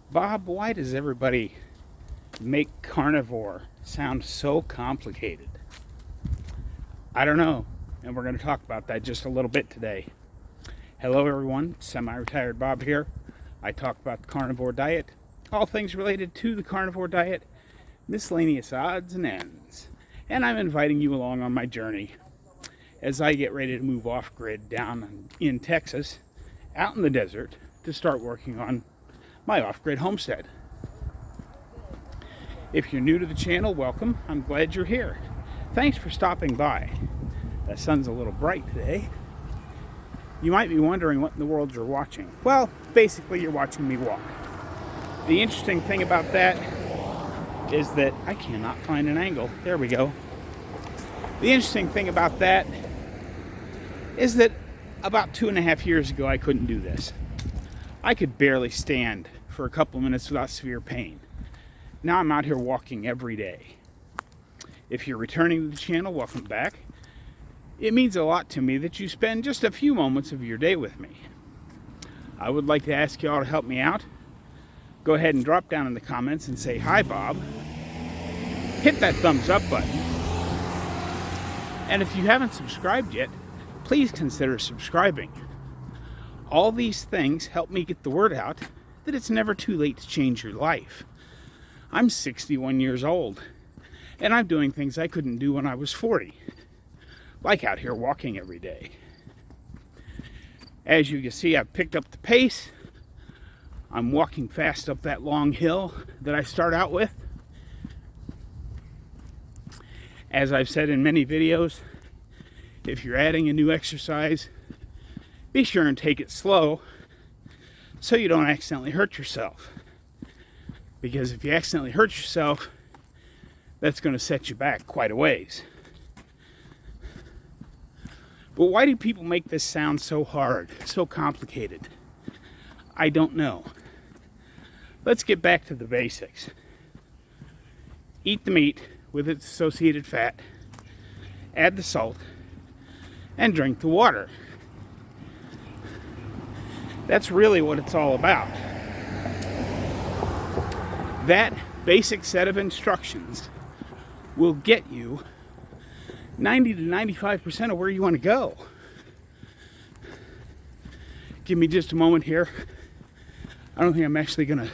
Bob, why does everybody make carnivore sound so complicated? I don't know, and we're going to talk about that just a little bit today. Hello everyone, Semi-Retired Bob here. I talk about the carnivore diet, all things related to the carnivore diet, miscellaneous odds and ends. And I'm inviting you along on my journey as I get ready to move off-grid down in Texas, out in the desert, to start working on my off-grid homestead. If you're new to the channel, welcome. I'm glad you're here. Thanks for stopping by. The sun's a little bright today. You might be wondering what in the world you're watching. Well, basically you're watching me walk. The interesting thing about that is that I cannot find an angle. There we go. The interesting thing about that is that about 2.5 years ago I couldn't do this. I could barely stand for a couple minutes without severe pain. Now I'm out here walking every day. If you're returning to the channel, welcome back. It means a lot to me that you spend just a few moments of your day with me. I would like to ask you all to help me out. Go ahead and drop down in the comments and say, "Hi, Bob." Hit that thumbs up button. And if you haven't subscribed yet, please consider subscribing. All these things help me get the word out that it's never too late to change your life. I'm 61 years old, and I'm doing things I couldn't do when I was 40, like out here walking every day. As you can see, I've picked up the pace. I'm walking fast up that long hill that I start out with. As I've said in many videos, if you're adding a new exercise, be sure and take it slow so you don't accidentally hurt yourself. Because if you accidentally hurt yourself, that's going to set you back quite a ways. But why do people make this sound so hard, so complicated? I don't know. Let's get back to the basics. Eat the meat with its associated fat, add the salt, and drink the water. That's really what it's all about. That basic set of instructions will get you 90 to 95% of where you want to go. Give me just a moment here. I don't think I'm actually going to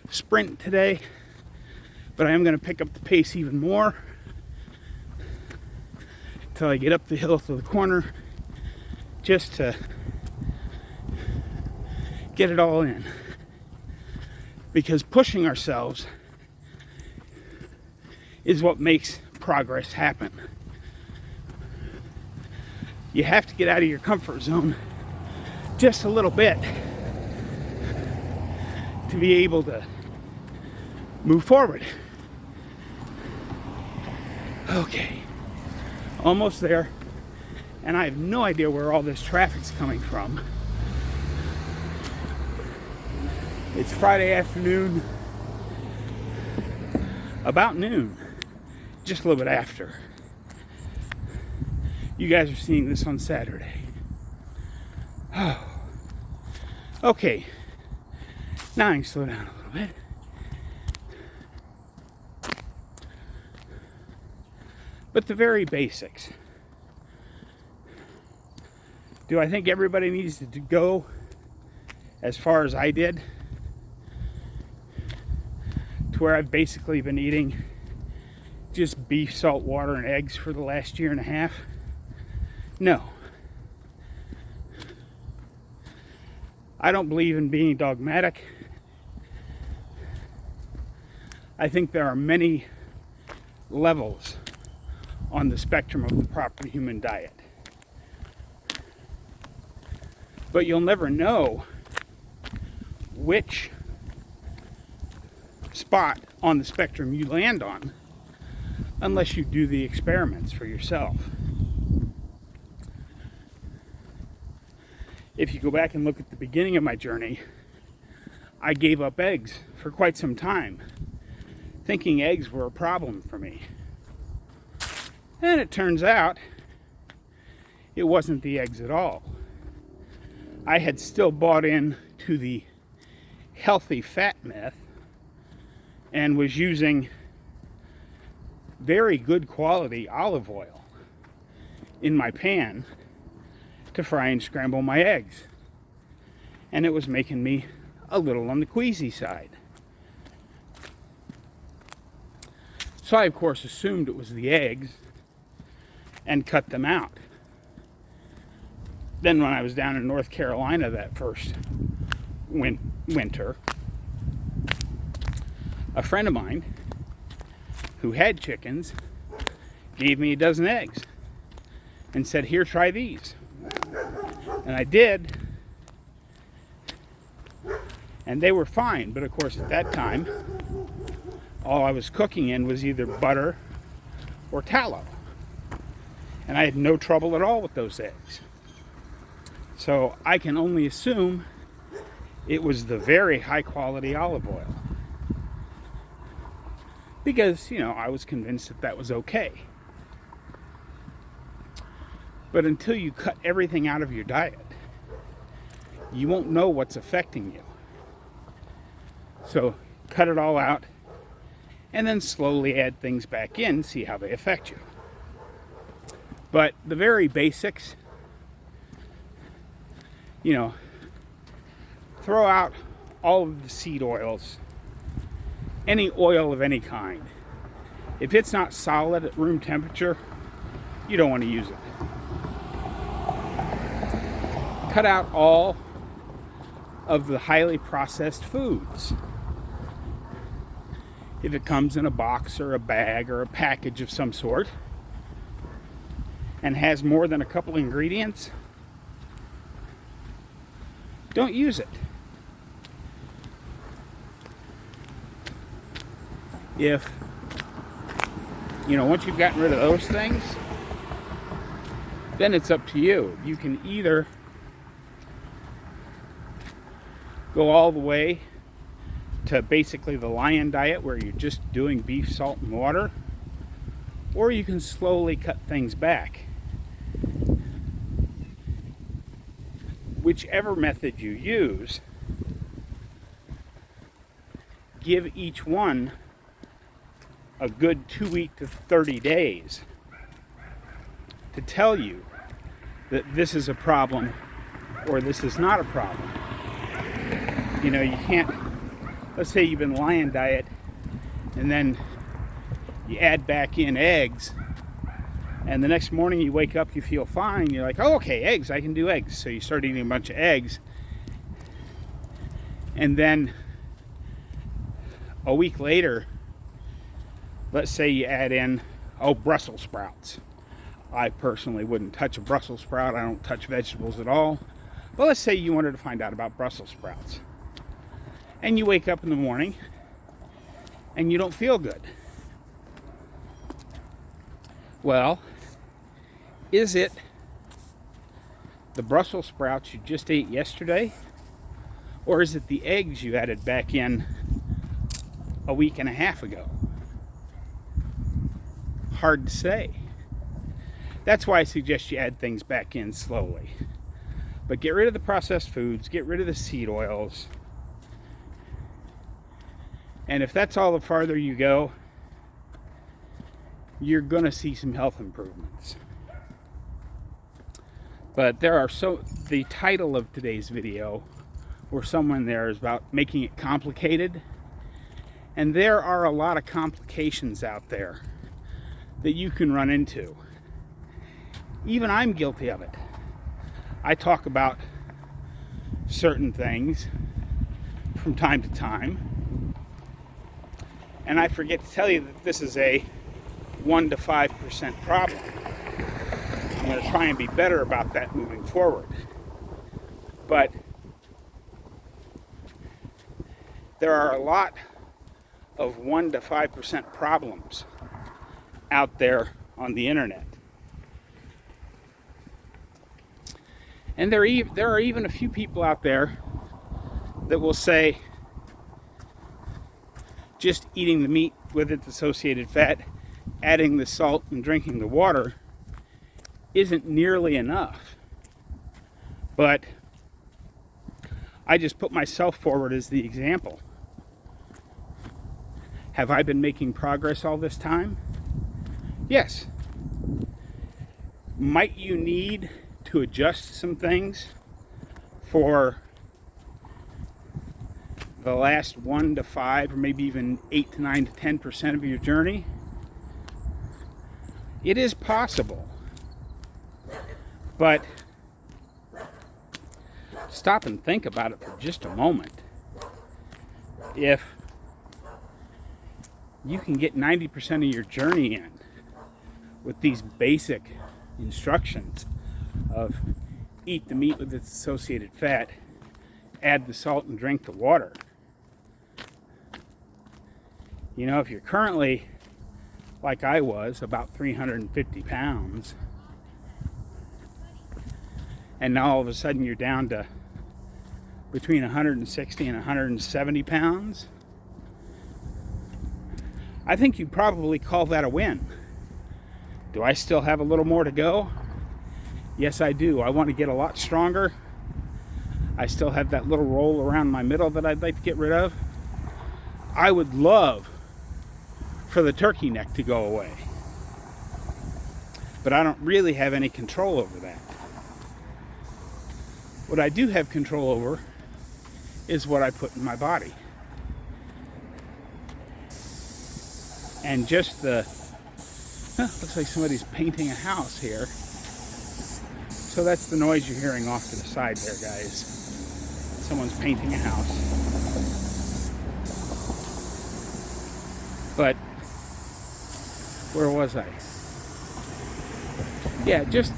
sprint today, but I am going to pick up the pace even more until I get up the hill to the corner, just to get it all in. Because pushing ourselves is what makes progress happen. You have to get out of your comfort zone just a little bit to be able to move forward. Okay, almost there, and I have no idea where all this traffic's coming from. It's Friday afternoon, about noon, just a little bit after. You guys are seeing this on Saturday. Oh. Okay, now I can slow down a little bit. But the very basics. Do I think everybody needs to go as far as I did? To where I've basically been eating just beef, salt, water, and eggs for the last 1.5 years? No. I don't believe in being dogmatic. I think there are many levels on the spectrum of the proper human diet. But you'll never know which spot on the spectrum you land on unless you do the experiments for yourself. If you go back and look at the beginning of my journey, I gave up eggs for quite some time, thinking eggs were a problem for me. And it turns out it wasn't the eggs at all. I had still bought in to the healthy fat myth and was using very good quality olive oil in my pan to fry and scramble my eggs. And it was making me a little on the queasy side. So I, of course, assumed it was the eggs and cut them out. Then when I was down in North Carolina that first winter, a friend of mine who had chickens gave me a dozen eggs and said, "Here, try these." And I did, and they were fine. But of course, at that time, all I was cooking in was either butter or tallow, and I had no trouble at all with those eggs. So I can only assume it was the very high quality olive oil, because, you know, I was convinced that that was okay. But until you cut everything out of your diet, you won't know what's affecting you. So cut it all out and then slowly add things back in, see how they affect you. But the very basics, you know, throw out all of the seed oils, any oil of any kind. If it's not solid at room temperature, you don't want to use it. Cut out all of the highly processed foods. If it comes in a box or a bag or a package of some sort and has more than a couple ingredients, don't use it. If, you know, once you've gotten rid of those things, then it's up to you. You can either go all the way to basically the lion diet, where you're just doing beef, salt, and water, or you can slowly cut things back. Whichever method you use, give each one a good 2 weeks to 30 days to tell you that this is a problem or this is not a problem. You know, you can't, let's say you've been lion diet and then you add back in eggs, and the next morning you wake up, you feel fine, you're like, oh, okay, eggs, I can do eggs. So you start eating a bunch of eggs, and then a week later, let's say you add in, Brussels sprouts. I personally wouldn't touch a Brussels sprout. I don't touch vegetables at all. But let's say you wanted to find out about Brussels sprouts. And you wake up in the morning and you don't feel good. Well, is it the Brussels sprouts you just ate yesterday? Or is it the eggs you added back in a week and a half ago? Hard to say. That's why I suggest you add things back in slowly. But get rid of the processed foods, get rid of the seed oils. And if that's all the farther you go, you're going to see some health improvements. But the title of today's video, or someone there, is about making it complicated. And there are a lot of complications out there that you can run into. Even I'm guilty of it. I talk about certain things from time to time, and I forget to tell you that this is a 1 to 5% problem. I'm going to try and be better about that moving forward. But there are a lot of 1 to 5% problems out there on the internet. And there are even a few people out there that will say just eating the meat with its associated fat, adding the salt, and drinking the water isn't nearly enough. But I just put myself forward as the example. Have I been making progress all this time? Yes. Might you need to adjust some things for the last 1 to 5 or maybe even 8 to 9 to 10% of your journey? It is possible. But stop and think about it for just a moment. If you can get 90% of your journey in with these basic instructions of eat the meat with its associated fat, add the salt, and drink the water. You know, if you're currently, like I was, about 350 pounds, and now all of a sudden you're down to between 160 and 170 pounds, I think you'd probably call that a win. Do I still have a little more to go? Yes, I do. I want to get a lot stronger. I still have that little roll around my middle that I'd like to get rid of. I would love for the turkey neck to go away, but I don't really have any control over that. What I do have control over is what I put in my body. And just looks like somebody's painting a house here. So that's the noise you're hearing off to the side there, guys. Someone's painting a house. But where was I? Yeah, just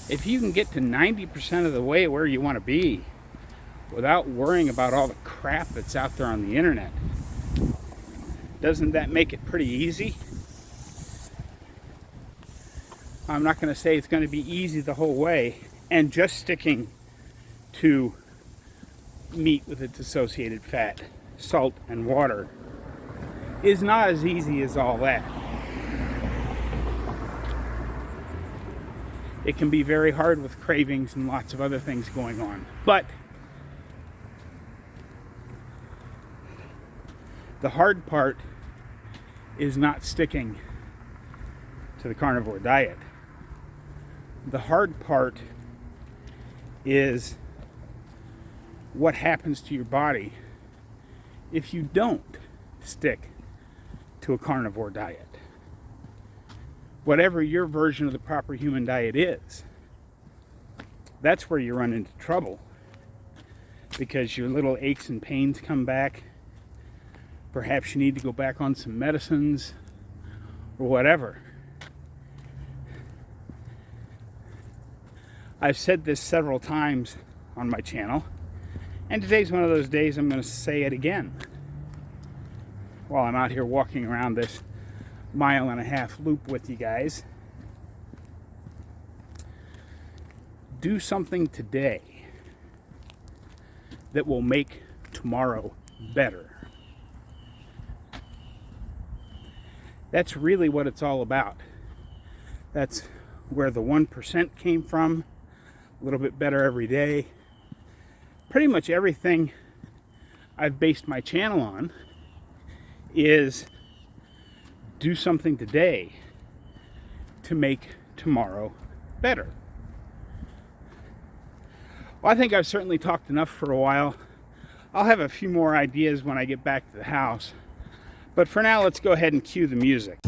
if you can get to 90% of the way where you want to be without worrying about all the crap that's out there on the internet, doesn't that make it pretty easy? I'm not going to say it's going to be easy the whole way, and just sticking to meat with its associated fat, salt, and water is not as easy as all that. It can be very hard with cravings and lots of other things going on. But the hard part is not sticking to the carnivore diet. The hard part is what happens to your body if you don't stick to a carnivore diet. Whatever your version of the proper human diet is, that's where you run into trouble, because your little aches and pains come back. Perhaps you need to go back on some medicines or whatever. I've said this several times on my channel, and today's one of those days I'm going to say it again while I'm out here walking around this 1.5 mile loop with you guys. Do something today that will make tomorrow better. That's really what it's all about. That's where the 1% came from. A little bit better every day. Pretty much everything I've based my channel on is do something today to make tomorrow better. Well, I think I've certainly talked enough for a while. I'll have a few more ideas when I get back to the house. But for now, let's go ahead and cue the music.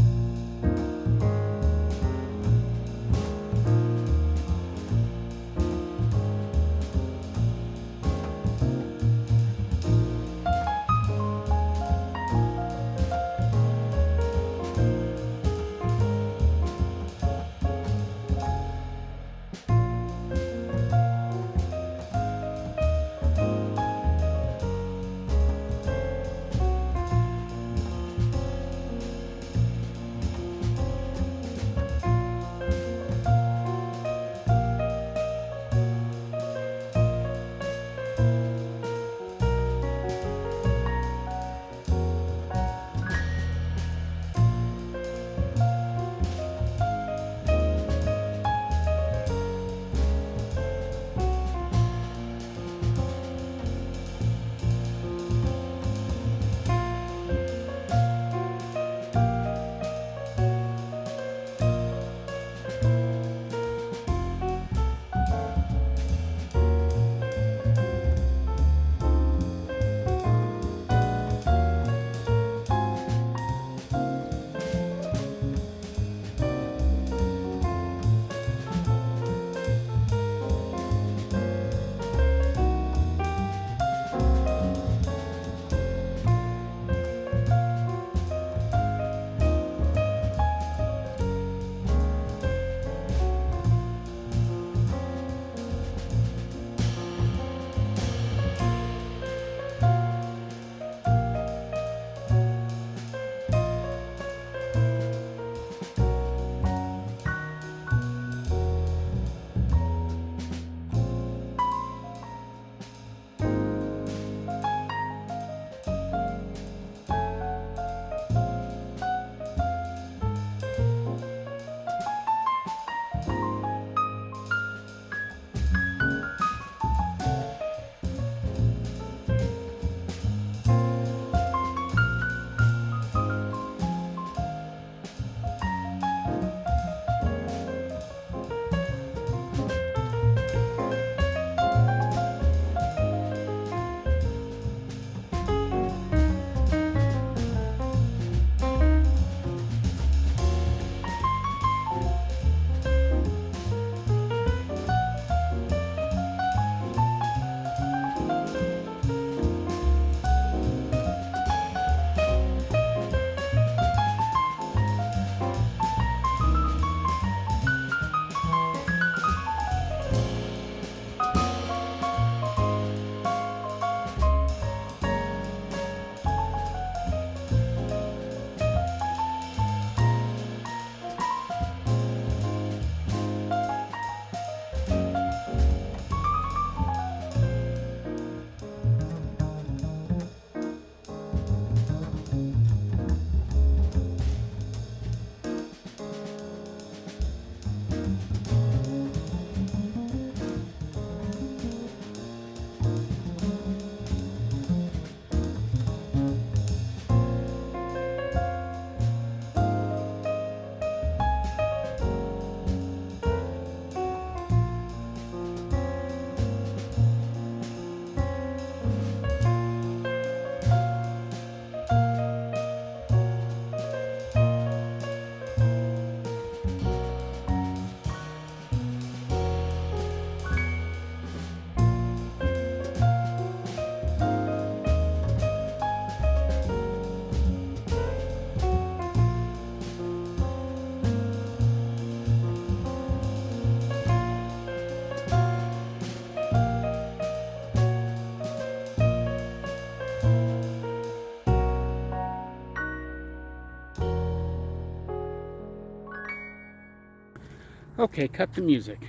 Okay, cut the music.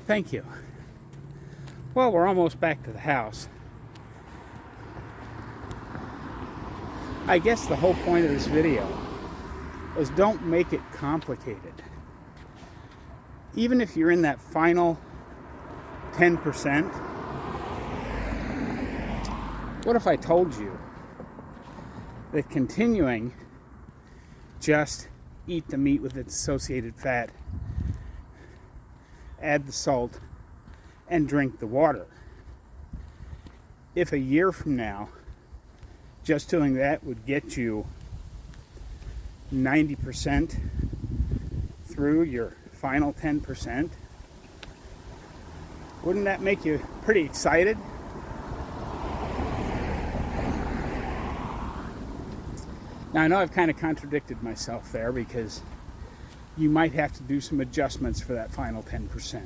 Thank you. Well, we're almost back to the house. I guess the whole point of this video is don't make it complicated. Even if you're in that final 10%, what if I told you that continuing, just eat the meat with its associated fat, add the salt, and drink the water? If a year from now, just doing that would get you 90% through your final 10%, wouldn't that make you pretty excited? Now, I know I've kind of contradicted myself there, because you might have to do some adjustments for that final 10%.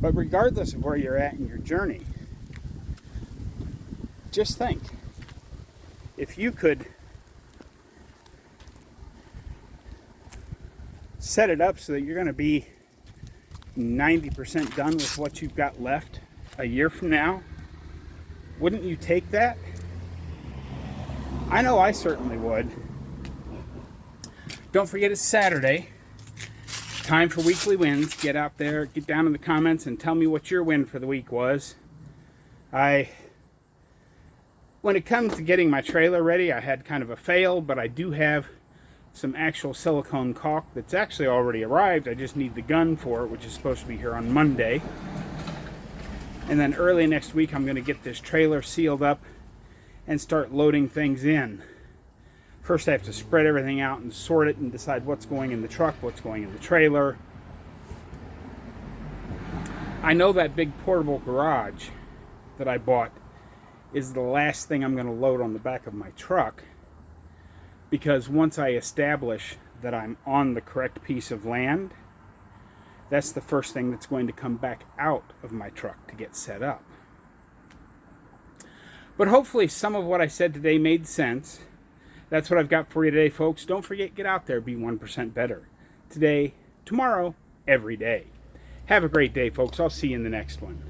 But regardless of where you're at in your journey, just think, if you could set it up so that you're going to be 90% done with what you've got left a year from now, wouldn't you take that? I know I certainly would. Don't forget, it's Saturday. Time for weekly wins. Get out there, get down in the comments and tell me what your win for the week was. When it comes to getting my trailer ready, I had kind of a fail, but I do have some actual silicone caulk that's actually already arrived. I just need the gun for it, which is supposed to be here on Monday. And then early next week, I'm going to get this trailer sealed up and start loading things in. First, I have to spread everything out and sort it and decide what's going in the truck, what's going in the trailer. I know that big portable garage that I bought is the last thing I'm going to load on the back of my truck, because once I establish that I'm on the correct piece of land, that's the first thing that's going to come back out of my truck to get set up. But hopefully some of what I said today made sense. That's what I've got for you today, folks. Don't forget, get out there, be 1% better. Today, tomorrow, every day. Have a great day, folks. I'll see you in the next one.